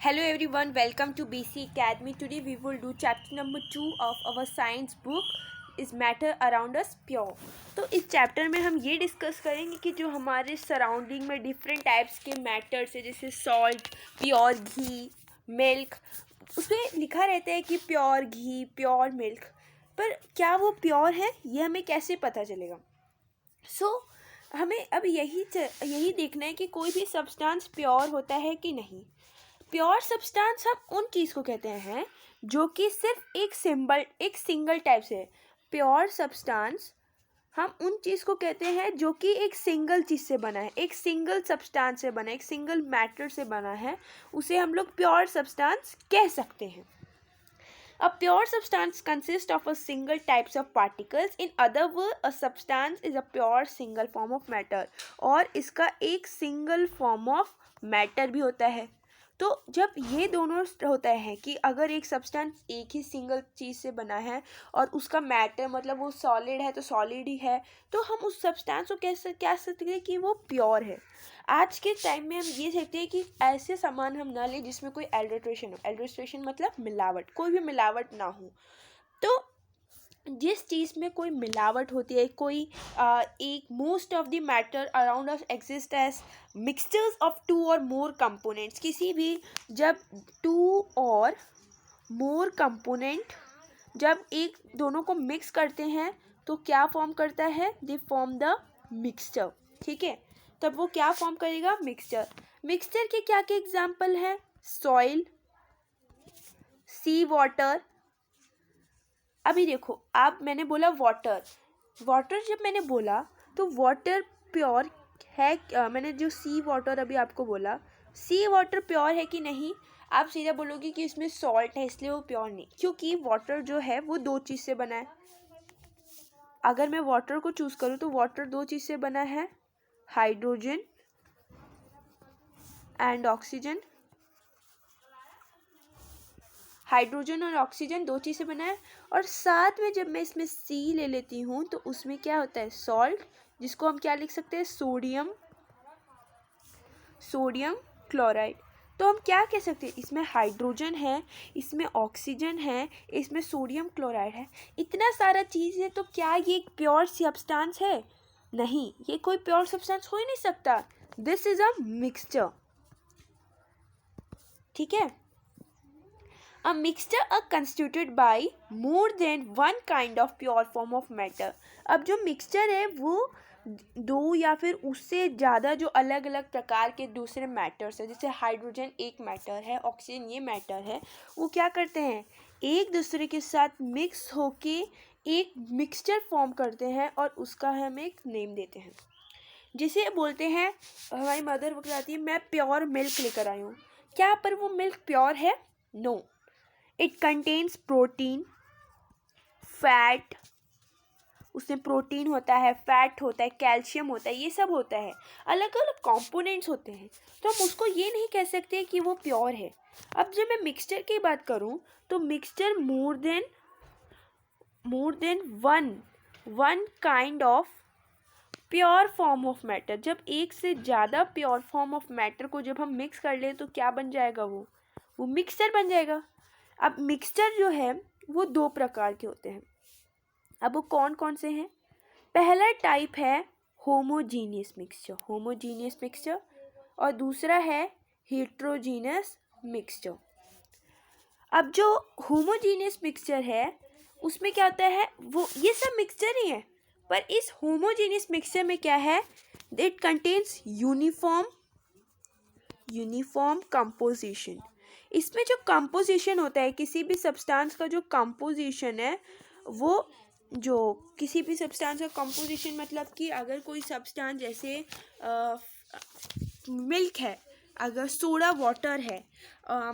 Hello everyone, welcome to BC Academy. Today we will do chapter number 2 of our science book is matter around us pure. तो इस chapter में हम ये discuss करेंगे कि जो हमारे सराउंडिंग में डिफरेंट टाइप्स के मैटर्स है जैसे सॉल्ट, प्योर घी, मिल्क, उसमें लिखा रहता है कि प्योर घी, प्योर मिल्क, पर क्या वो प्योर है ये हमें कैसे पता चलेगा? हमें अब यही देखना है कि कोई भी सब्सटेंस प्योर होता है कि नहीं. प्योर सब्सटेंस हम उन चीज़ को कहते हैं जो कि सिर्फ एक सिंगल टाइप से है. प्योर सब्सटेंस हम उन चीज़ को कहते हैं जो कि एक सिंगल चीज़ से बना है, एक सिंगल सब्सटेंस से बना है, एक सिंगल मैटर से बना है, उसे हम लोग प्योर सब्सटेंस कह सकते हैं. A pure substance consists of a single types of particles. In other words, a substance is a pure single form of matter. और इसका एक single form of matter भी होता है. तो जब ये दोनों होता है कि अगर एक सब्सटेंस एक ही सिंगल चीज़ से बना है और उसका मैटर मतलब वो सॉलिड है तो सॉलिड ही है, तो हम उस सब्सटेंस को कह सकते हैं कि वो प्योर है. आज के टाइम में हम ये देखते हैं कि ऐसे सामान हम ना लें जिसमें कोई एडल्ट्रेशन हो. एडल्ट्रेशन मतलब मिलावट, कोई भी मिलावट ना हो. तो जिस चीज़ में कोई मिलावट होती है, कोई एक most of the matter around us exist as mixtures of two और मोर कंपोनेंट्स. किसी भी जब टू और मोर कंपोनेंट जब एक दोनों को मिक्स करते हैं तो क्या फॉर्म करता है? They form the mixture. ठीक है, तब वो क्या फॉर्म करेगा? मिक्सचर. मिक्सचर के क्या क्या एग्जाम्पल है? सॉइल, सी वाटर. अभी देखो, आप मैंने बोला वाटर. जब मैंने बोला तो वाटर प्योर है. मैंने जो सी वाटर अभी आपको बोला, सी वाटर प्योर है कि नहीं? आप सीधा बोलोगे कि इसमें सॉल्ट है इसलिए वो प्योर नहीं, क्योंकि वाटर जो है वो दो चीज़ से बना है. अगर मैं वाटर को चूज़ करूँ तो वाटर दो चीज़ से बना है, हाइड्रोजन एंड ऑक्सीजन. हाइड्रोजन और ऑक्सीजन दो चीज़ से बना है. और साथ में जब मैं इसमें सी ले लेती हूँ तो उसमें क्या होता है? सॉल्ट, जिसको हम क्या लिख सकते हैं? Sodium chloride. तो हम क्या कह सकते हैं? इसमें हाइड्रोजन है, इसमें ऑक्सीजन है, इसमें सोडियम क्लोराइड है. इतना सारा चीज़ है, तो क्या ये एक प्योर सब्सटेंस है? नहीं, ये कोई प्योर सब्सटेंस हो ही नहीं सकता. This is a mixture. ठीक है. A mixture are constituted by more than one kind of pure form of matter. अब जो मिक्सचर है वो दो या फिर उससे ज़्यादा जो अलग अलग प्रकार के दूसरे मैटर्स है, जैसे हाइड्रोजन एक मैटर है, ऑक्सीजन ये मैटर है, वो क्या करते हैं? एक दूसरे के साथ मिक्स होके एक मिक्सचर फॉर्म करते हैं और उसका हम एक नेम देते हैं. जिसे बोलते हैं, हमारी मदर बताती है मैं प्योर मिल्क लेकर आई हूँ. क्या पर वो मिल्क प्योर है? No. It contains protein, fat, उसमें प्रोटीन होता है, फैट होता है, कैल्शियम होता है, ये सब होता है, अलग अलग कंपोनेंट्स होते हैं. तो हम उसको ये नहीं कह सकते कि वो प्योर है. अब जब मैं मिक्सचर की बात करूँ तो mixture more than one kind of pure form of matter. जब एक से ज़्यादा प्योर फॉर्म ऑफ मैटर को जब हम मिक्स कर लें तो क्या बन जाएगा? वो मिक्सचर बन जाएगा. अब मिक्सचर जो है वो दो प्रकार के होते हैं. अब वो कौन कौन से हैं? पहला टाइप है होमोजीनियस मिक्सचर और दूसरा है हेट्रोजीनियस मिक्सचर. अब जो होमोजीनियस मिक्सचर है उसमें क्या होता है? वो ये सब मिक्सचर ही है, पर इस होमोजीनियस मिक्सचर में क्या है? It contains uniform composition. इसमें जो कंपोजिशन होता है, किसी भी सब्सटेंस का जो कंपोजिशन है, वो जो किसी भी सब्सटेंस का कंपोजिशन मतलब कि अगर कोई सब्सटेंस जैसे मिल्क है, अगर सोडा वाटर है,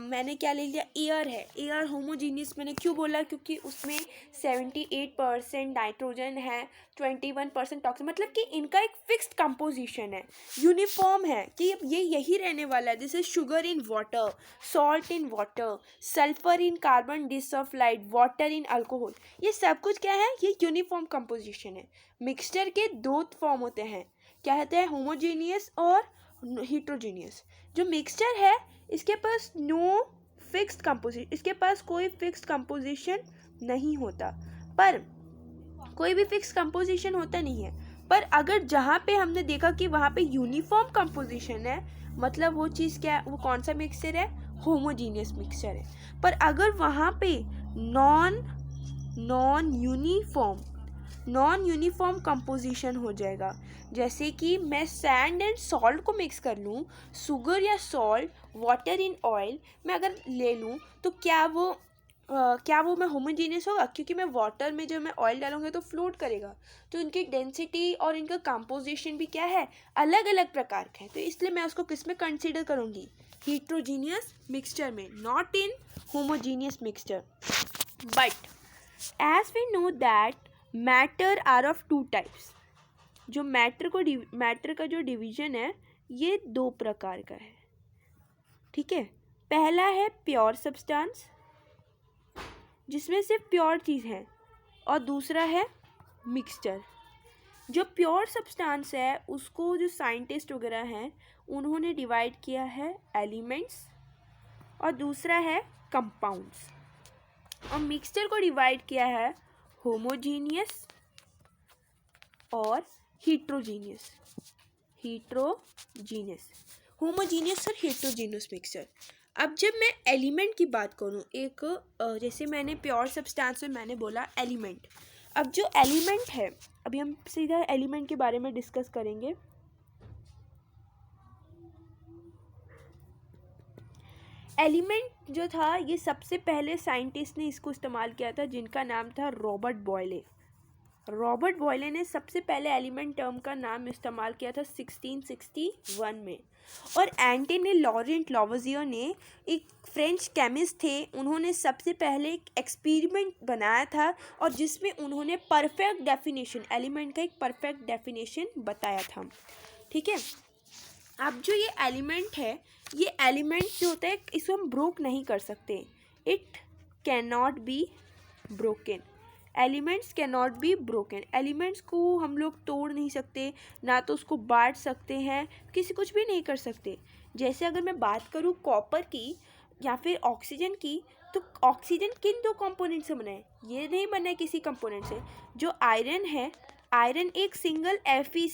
मैंने क्या ले लिया? एयर है. एयर होमोजीनियस मैंने क्यों बोला? क्योंकि उसमें 78% नाइट्रोजन है, 21% टॉक्सिन, मतलब कि इनका एक फिक्स्ड कंपोजिशन है, यूनिफॉर्म है कि ये यही रहने वाला है. जैसे sugar in water, salt in water, sulphur in carbon disulphide, water in alcohol, ये सब कुछ क्या है? ये यूनिफॉर्म कंपोजिशन है. मिक्सचर के दो फॉर्म होते हैं, क्या होते हैं? होमोजीनियस और हीट्रोजीनियस। जो मिक्सचर है इसके पास नो फिक्स्ड कंपोजिशन, इसके पास कोई फिक्स्ड कंपोजिशन नहीं होता, पर कोई भी फिक्स कंपोजिशन होता नहीं है। पर अगर जहाँ पे हमने देखा कि वहाँ पे यूनिफॉर्म कंपोजिशन है, मतलब वो चीज़ क्या है, वो कौन सा मिक्सचर है, होमोजीनियस मिक्सचर है। पर अगर वहाँ पे नॉन यूनिफॉर्म कंपोजिशन हो जाएगा, जैसे कि मैं सैंड एंड सॉल्ट को मिक्स कर लूँ, शुगर या सॉल्ट, वाटर इन ऑयल मैं अगर ले लूँ, तो क्या वो मैं होमोजीनियस होगा, क्योंकि मैं वाटर में जब मैं ऑयल डालूंगा तो फ्लोट करेगा, तो इनकी डेंसिटी और इनका कंपोजिशन भी क्या है, अलग अलग प्रकार का है। तो इसलिए मैं उसको किस में कंसीडर करूँगी, हीट्रोजीनियस मिक्सचर में, not in homogeneous mixture. But as we know that matter are of two types. जो मैटर का जो डिवीजन है ये दो प्रकार का है, ठीक है। पहला है प्योर सब्सटेंस, जिसमें सिर्फ प्योर चीज़ है, और दूसरा है मिक्सचर। जो प्योर सब्सटेंस है उसको जो साइंटिस्ट वगैरह हैं उन्होंने डिवाइड किया है एलिमेंट्स, और दूसरा है कंपाउंड्स। और मिक्सचर को डिवाइड किया है होमोजीनियस और हीट्रोजीनियस। होमोजीनियस और हीट्रोजीनियस मिक्सचर। अब जब मैं एलिमेंट की बात करूँ, एक जैसे मैंने प्योर सब्सटेंस में मैंने बोला एलिमेंट। अब जो एलिमेंट है, अभी हम सीधा एलिमेंट के बारे में डिस्कस करेंगे। एलिमेंट जो था ये सबसे पहले साइंटिस्ट ने इसको इस्तेमाल किया था, जिनका नाम था रॉबर्ट बॉयले ने सबसे पहले एलिमेंट टर्म का नाम इस्तेमाल किया था 1661 में। और एंटोनी लॉरेंट लावोइज़ियर ने, एक फ्रेंच केमिस्ट थे, उन्होंने सबसे पहले एक एक्सपेरिमेंट बनाया था, और जिसमें उन्होंने परफेक्ट डेफिनेशन, एलिमेंट का एक परफेक्ट डेफिनेशन बताया था, ठीक है। अब जो ये एलिमेंट है, ये एलिमेंट जो होता है इसको हम ब्रोक नहीं कर सकते, it can not be broken. Elements can not be broken. Elements को हम लोग तोड़ नहीं सकते, ना तो उसको बांट सकते हैं, किसी कुछ भी नहीं कर सकते। जैसे अगर मैं बात करूँ कॉपर की या फिर ऑक्सीजन की, तो ऑक्सीजन किन दो कंपोनेंट से बना है, ये नहीं बना है किसी कंपोनेंट से। जो आयरन है, आयरन एक सिंगल Fe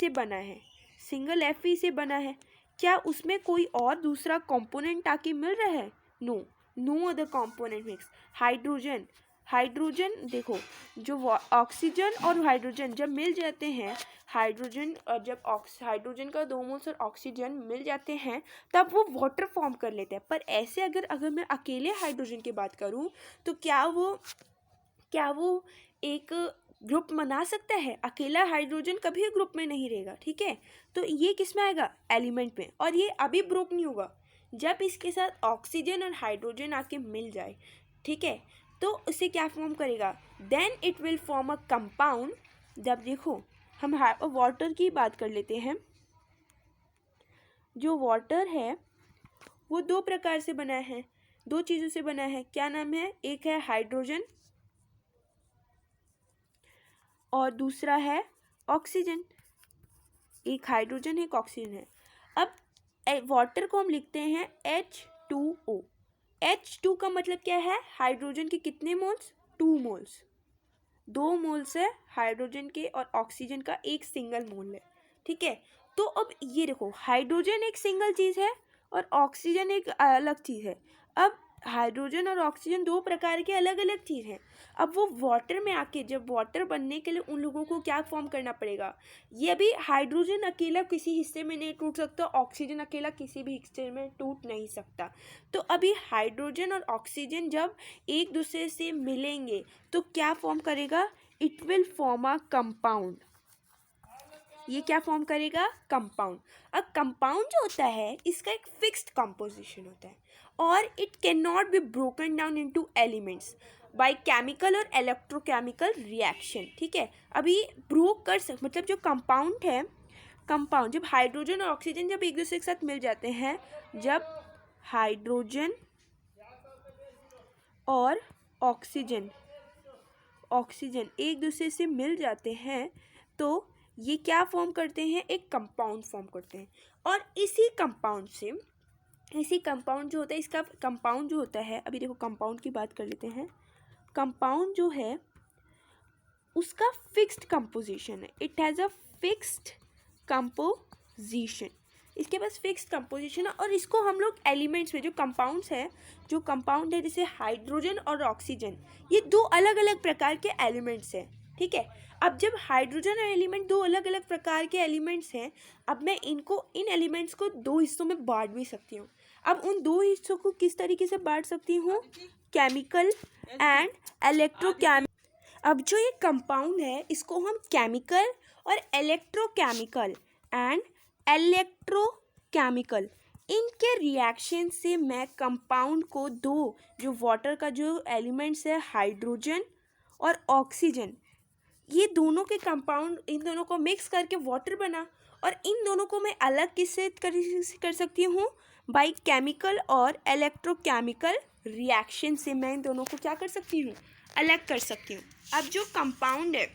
से बना है, क्या उसमें कोई और दूसरा कंपोनेंट आके मिल रहा है, no other component mix. Hydrogen देखो, जो ऑक्सीजन और हाइड्रोजन जब मिल जाते हैं, हाइड्रोजन का 2 मोल्स और ऑक्सीजन मिल जाते हैं, तब वो वाटर फॉर्म कर लेते हैं। पर ऐसे अगर मैं अकेले हाइड्रोजन की बात करूं, तो क्या वो एक ग्रुप बना सकता है? अकेला हाइड्रोजन कभी ग्रुप में नहीं रहेगा, ठीक है। तो ये किस में आएगा, एलिमेंट में। और ये अभी ब्रोक नहीं होगा, जब इसके साथ ऑक्सीजन और हाइड्रोजन आके मिल जाए, ठीक है, तो उसे क्या फॉर्म करेगा, then it will form a compound. जब देखो हम वाटर की बात कर लेते हैं। जो वाटर है वो दो प्रकार से बना है, दो चीज़ों से बना है। क्या नाम है, एक है हाइड्रोजन और दूसरा है ऑक्सीजन। एक हाइड्रोजन एक ऑक्सीजन है। अब वाटर को हम लिखते हैं H2O। H2 का मतलब क्या है, हाइड्रोजन के कितने मोल्स, 2 मोल्स, 2 मोल्स है हाइड्रोजन के, और ऑक्सीजन का एक सिंगल मोल है, ठीक है। तो अब ये देखो, हाइड्रोजन एक सिंगल चीज़ है और ऑक्सीजन एक अलग चीज़ है। अब हाइड्रोजन और ऑक्सीजन दो प्रकार के अलग अलग चीज़ हैं। अब वो वाटर में आके, जब वाटर बनने के लिए उन लोगों को क्या फॉर्म करना पड़ेगा, ये अभी हाइड्रोजन अकेला किसी हिस्से में नहीं टूट सकता, ऑक्सीजन अकेला किसी भी हिस्से में टूट नहीं सकता। तो अभी हाइड्रोजन और ऑक्सीजन जब एक दूसरे से मिलेंगे तो क्या फॉर्म करेगा, it will form a compound. ये क्या फॉर्म करेगा, कंपाउंड। अब कंपाउंड जो होता है इसका एक फिक्स्ड कंपोजिशन होता है, और it can not be broken down into elements by chemical और इलेक्ट्रोकेमिकल रिएक्शन, ठीक है। अभी ब्रोक कर मतलब जो कंपाउंड है, कंपाउंड जब हाइड्रोजन और ऑक्सीजन जब एक दूसरे के साथ मिल जाते हैं, जब हाइड्रोजन और ऑक्सीजन एक दूसरे से मिल जाते हैं, तो ये क्या फॉर्म करते हैं, एक कंपाउंड फॉर्म करते हैं। और इसी कंपाउंड जो होता है, इसका कंपाउंड जो होता है, अभी देखो कंपाउंड की बात कर लेते हैं। कंपाउंड जो है उसका फिक्स्ड कंपोजिशन है, it has a fixed composition, इसके पास फिक्स्ड कंपोजिशन है। और इसको हम लोग एलिमेंट्स में, जो कंपाउंड है जैसे हाइड्रोजन और ऑक्सीजन, ये दो अलग अलग प्रकार के एलिमेंट्स हैं, ठीक है। अब जब हाइड्रोजन और एलिमेंट दो अलग अलग प्रकार के एलिमेंट्स हैं, अब मैं इन एलिमेंट्स को दो हिस्सों में बांट भी सकती हूँ। अब उन दो हिस्सों को किस तरीके से बांट सकती हूँ, केमिकल एंड इलेक्ट्रोकेमिकल। अब जो ये कंपाउंड है इसको हम केमिकल और इलेक्ट्रोकेमिकल इनके रिएक्शन से मैं कंपाउंड को दो, जो वाटर का जो एलिमेंट्स है हाइड्रोजन और ऑक्सीजन, ये दोनों के कंपाउंड, इन दोनों को मिक्स करके वाटर बना। और इन दोनों को मैं अलग किससे कर सकती हूँ, बाय केमिकल और इलेक्ट्रोकेमिकल रिएक्शन से मैं इन दोनों को क्या कर सकती हूँ, अलग कर सकती हूँ। अब जो कंपाउंड है,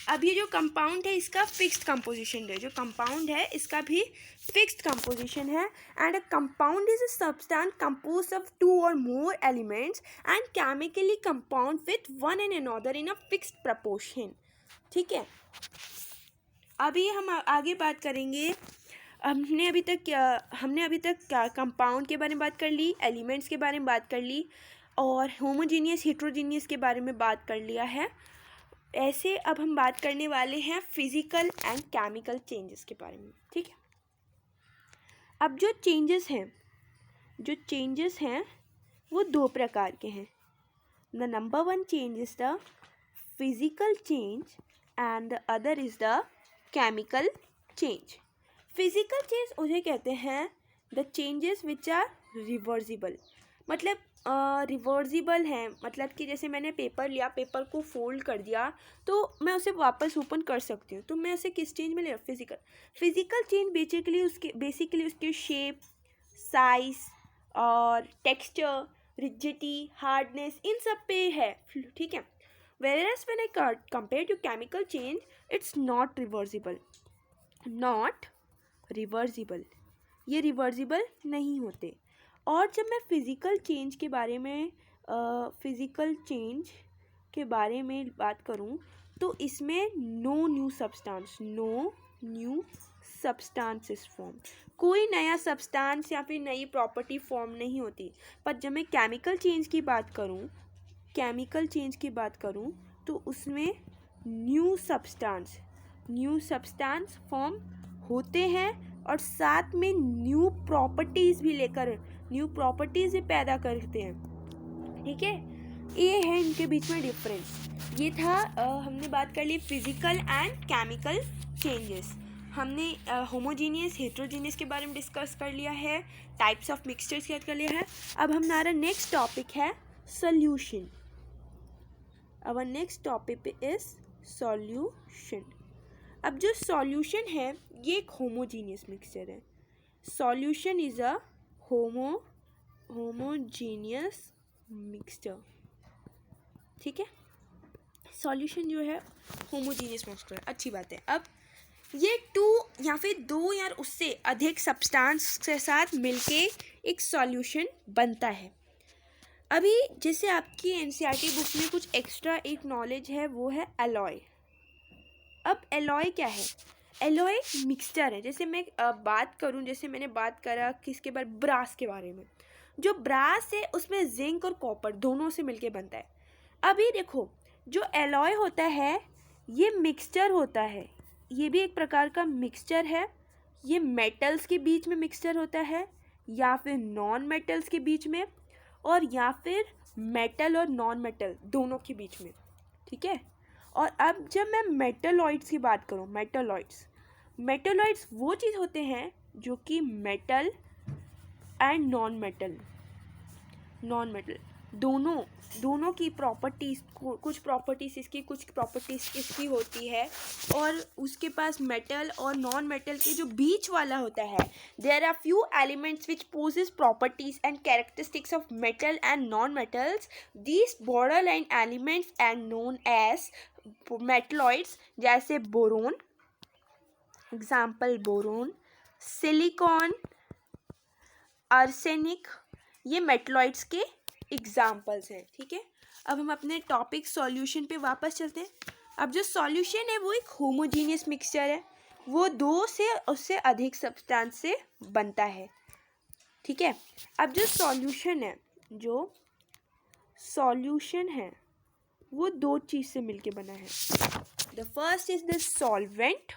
अब ये जो कंपाउंड है इसका फिक्स्ड कंपोजिशन है, जो कंपाउंड है इसका भी फिक्स्ड कंपोजिशन है। And a compound is a substance composed of two और more elements and chemically compound with one and another in a fixed proportion, ठीक है। अभी हम आगे बात करेंगे। हमने अभी तक कंपाउंड के बारे में बात कर ली, एलिमेंट्स के बारे में बात कर ली, और होमोजीनियस हेट्रोजीनियस के बारे में बात कर लिया है। ऐसे अब हम बात करने वाले हैं फिजिकल एंड केमिकल चेंजेस के बारे में, ठीक है। अब जो चेंजेस हैं वो दो प्रकार के हैं। The number one change is the physical change and the other is the chemical change. Physical change उसे कहते हैं the changes which are reversible, मतलब रिवर्सिबल हैं, मतलब कि जैसे मैंने पेपर लिया, पेपर को फोल्ड कर दिया तो मैं उसे वापस ओपन कर सकती हूँ, तो मैं उसे किस चेंज में ले, फिजिकल चेंज बेसिकली उसके शेप, साइज और टेक्सचर, रिजिडिटी, हार्डनेस, इन सब पे है, ठीक है। whereas when I compare to chemical change, it's not reversible, ये रिवर्सिबल नहीं होते। और जब मैं फिज़िकल चेंज के बारे में बात करूं तो इसमें नो न्यू सब्सटेंसेस फॉर्म, कोई नया सब्सटेंस या फिर नई प्रॉपर्टी फॉर्म नहीं होती। पर जब मैं केमिकल चेंज की बात करूं तो उसमें न्यू सब्सटेंस फॉर्म होते हैं और साथ में न्यू प्रॉपर्टीज़ भी पैदा करते हैं, ठीक है। ये है इनके बीच में डिफरेंस। ये था हमने बात कर ली फिजिकल एंड केमिकल चेंजेस। हमने होमोजीनियस हेट्रोजीनियस के बारे में डिस्कस कर लिया है, टाइप्स ऑफ मिक्सचर्स कर लिया है। अब हमारा नेक्स्ट टॉपिक है solution. Our next topic is solution. अब जो सॉल्यूशन है ये एक होमोजीनियस मिक्सचर है। Solution is a homogeneous mixture, ठीक है। सॉल्यूशन जो है होमोजीनियस मिक्सचर, अच्छी बात है। अब ये टू या फिर दो या उससे अधिक सब्सटेंस के साथ मिलके एक सॉल्यूशन बनता है। अभी जैसे आपकी एनसीईआरटी बुक में कुछ एक्स्ट्रा एक नॉलेज है, वो है एलॉय। अब एलॉय क्या है, एलॉय मिक्सचर है। जैसे मैं बात करूं, जैसे मैंने बात करा किसके बारे, ब्रास के बारे में। जो ब्रास है उसमें जिंक और कॉपर दोनों से मिलके बनता है। अभी देखो जो एलॉय होता है ये मिक्सचर होता है, ये भी एक प्रकार का मिक्सचर है। ये मेटल्स के बीच में मिक्सचर होता है या फिर नॉन मेटल्स के बीच में, और या फिर मेटल और नॉन मेटल दोनों के बीच में, ठीक है। और अब जब मैं मेटलॉइड्स की बात करूँ, मेटलॉइड्स वो चीज़ होते हैं जो कि मेटल एंड नॉन मेटल दोनों की प्रॉपर्टीज़, कुछ प्रॉपर्टीज़ इसकी होती है, और उसके पास मेटल और नॉन मेटल के जो बीच वाला होता है, there are few elements which possess properties and characteristics of metal and non metals. These border line elements and known as metalloids जैसे boron, example boron, silicon, arsenic, ये मेटलॉइड्स के एग्जाम्पल्स हैं। ठीक है, अब हम अपने टॉपिक सॉल्यूशन पे वापस चलते हैं। अब जो सॉल्यूशन है वो एक होमोजीनियस मिक्सचर है, वो दो से उससे अधिक सब्सटेंस से बनता है। ठीक है, अब जो सॉल्यूशन है वो दो चीज़ से मिलके बना है। The first is the solvent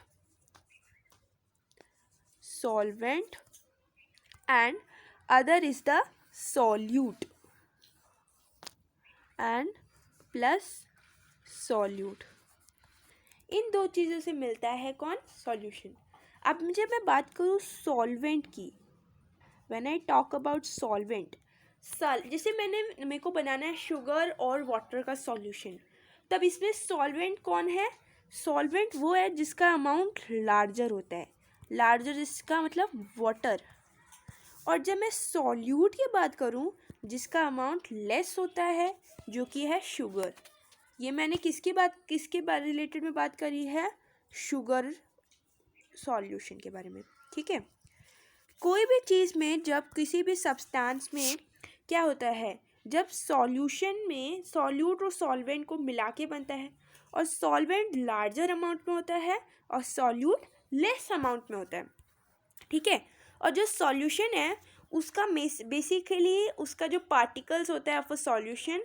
and other is the solute and plus solute। इन दो चीज़ों से मिलता है कौन? सॉल्यूशन। अब मुझे मैं बात करूँ सॉल्वेंट की, when I talk about solvent, जैसे मेरे को बनाना है शुगर और वाटर का सॉल्यूशन, तब इसमें सॉल्वेंट कौन है? सॉल्वेंट वो है जिसका अमाउंट लार्जर होता है, लार्जर जिसका मतलब वाटर। और जब मैं सॉल्यूट की बात करूं जिसका अमाउंट लेस होता है, जो कि है शुगर। ये मैंने किसके बारे रिलेटेड में बात करी है? शुगर सॉल्यूशन के बारे में। ठीक है, कोई भी चीज़ में जब किसी भी सब्सटेंस में क्या होता है, जब सॉल्यूशन में सॉल्यूट और सॉल्वेंट को मिला के बनता है, और सॉल्वेंट लार्जर अमाउंट में होता है और सॉल्यूट लेस अमाउंट में होता है। ठीक है, और जो सॉल्यूशन है उसका बेसिकली उसका जो पार्टिकल्स होता है ऑफ अ सॉल्यूशन,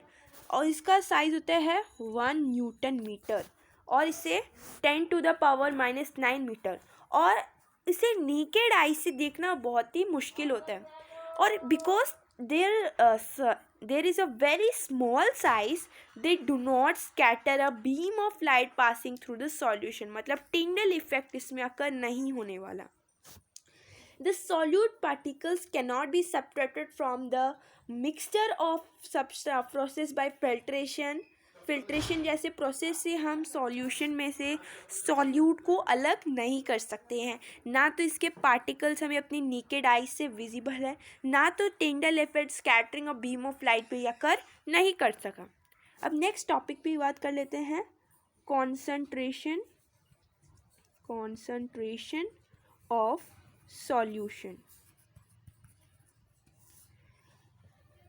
और इसका साइज होता है 1 न्यूटन मीटर, और इसे 10⁻⁻⁹ मीटर, और इसे नीकेड आई से देखना बहुत ही मुश्किल होता है। और because there is a very small size, they do not scatter a beam of light passing through the solution, मतलब टिंडल इफेक्ट इसमें अकर नहीं होने वाला। The solute particles cannot be separated from the mixture of substance process by filtration जैसे process से हम solution में से सॉल्यूट को अलग नहीं कर सकते हैं। ना तो इसके पार्टिकल्स हमें अपनी नेकेड आई से विजिबल है, ना तो टिंडल इफेक्ट स्कैटरिंग और बीम ऑफ लाइट पे अकर नहीं कर सका। अब नेक्स्ट टॉपिक पे बात कर लेते हैं concentration of solution.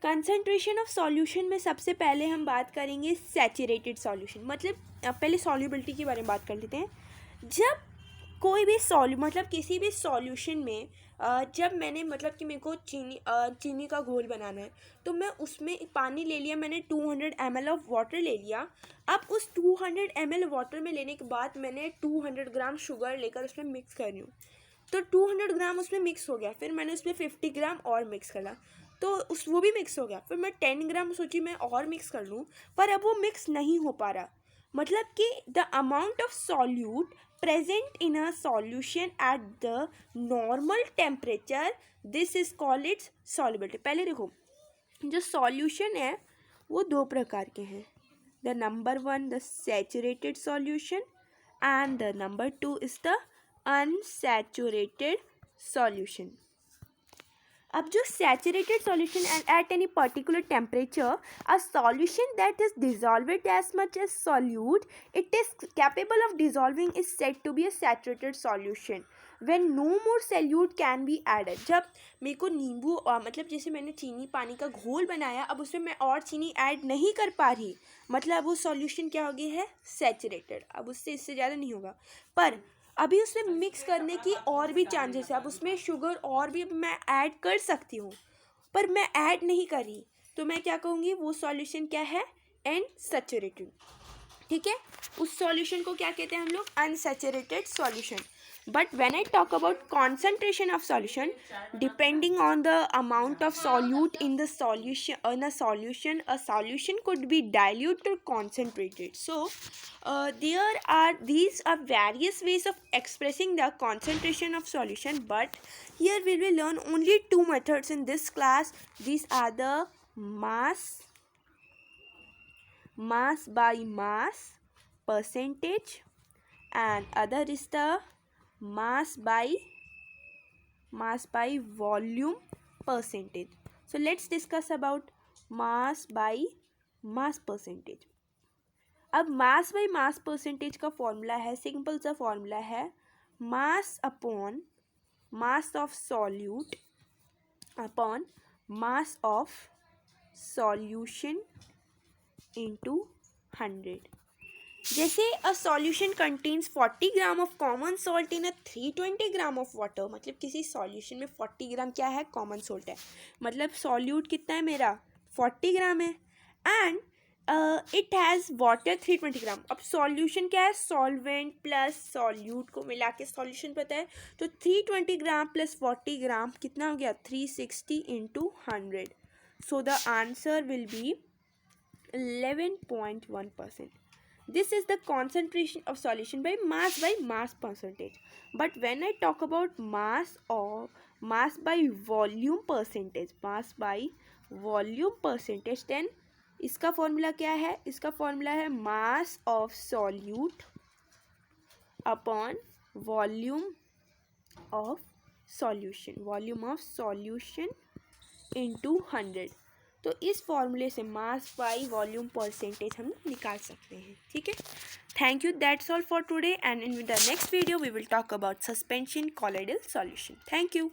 Concentration of solution में सबसे पहले हम बात करेंगे सैचुरेटेड सॉल्यूशन, मतलब पहले सॉल्युबिलिटी के बारे में बात कर लेते हैं। जब कोई भी मतलब किसी भी सॉल्यूशन में जब मैंने मतलब कि मेरे को चीनी का घोल बनाना है, तो मैं उसमें पानी ले लिया, मैंने 200 ml ऑफ वाटर ले लिया। अब उस 200 ml वाटर में लेने के बाद मैंने 200 ग्राम शुगर लेकर उसमें मिक्स कर रही हूँ, तो 200 ग्राम उसमें मिक्स हो गया। फिर मैंने उसमें 50 ग्राम और मिक्स करा, तो वो भी मिक्स हो गया। फिर मैं 10 ग्राम सोची मैं और मिक्स कर लूँ, पर अब वो मिक्स नहीं हो पा रहा। मतलब कि the amount of solute present in a solution at the normal temperature, this is called its solubility. पहले देखो, जो सॉल्यूशन है वो दो प्रकार के हैं। The number 1 the saturated solution and the number 2 is the unsaturated solution. अब जो saturated solution at any particular temperature, a solution that is dissolved as much as solute it is capable of dissolving is said to be a saturated solution when no more solute can be added. जब मेरे को नींबू मतलब जैसे मैंने चीनी पानी का घोल बनाया, अब उसमें मैं और चीनी ऐड नहीं कर पा रही, मतलब वो सॉल्यूशन क्या हो गया है? सैचुरेटेड। अब उससे इससे ज़्यादा नहीं होगा, पर अभी उसमें मिक्स करने की और भी चांसेस है। अब उसमें शुगर और भी मैं ऐड कर सकती हूँ, पर मैं ऐड नहीं कर रही, तो मैं क्या कहूँगी? वो सॉल्यूशन क्या है? अनसैचुरेटेड। ठीक है, उस सॉल्यूशन को क्या कहते हैं हम लोग? Unsaturated solution. But when I talk about concentration of solution, depending on the amount of solute in the solution, a solution could be diluted or concentrated. So these are various ways of expressing the concentration of solution, but here we will learn only two methods in this class. These are the mass by mass percentage, and other is the mass by volume percentage. So let's discuss about mass by mass percentage. अब mass by mass percentage का formula है, simple सा formula है, mass upon mass of solute upon mass of solution into 100. जैसे a solution contains 40 gram of common salt in a 320 gram of water, मतलब किसी solution में 40 ग्राम क्या है, कॉमन सॉल्ट है, मतलब सॉल्यूट कितना है मेरा 40 ग्राम है, एंड इट हैज़ वाटर 320 ग्राम. अब सॉल्यूशन क्या है, सॉल्वेंट प्लस सॉल्यूट को मिला के सॉल्यूशन पता है, तो 320 ग्राम प्लस 40 ग्राम कितना हो गया 360 into 100. So the answer will be 11.1%. This is the concentration of solution by mass percentage. But when I talk about mass or mass by volume percentage, then इसका फॉर्मूला क्या है, इसका फॉर्मूला है mass of solute upon volume of solution into 100. तो इस फॉर्मूले से mass by volume percentage हम निकाल सकते हैं. ठीक है, thank you, that's all for today, and in the next video we will talk about suspension colloidal solution. Thank you.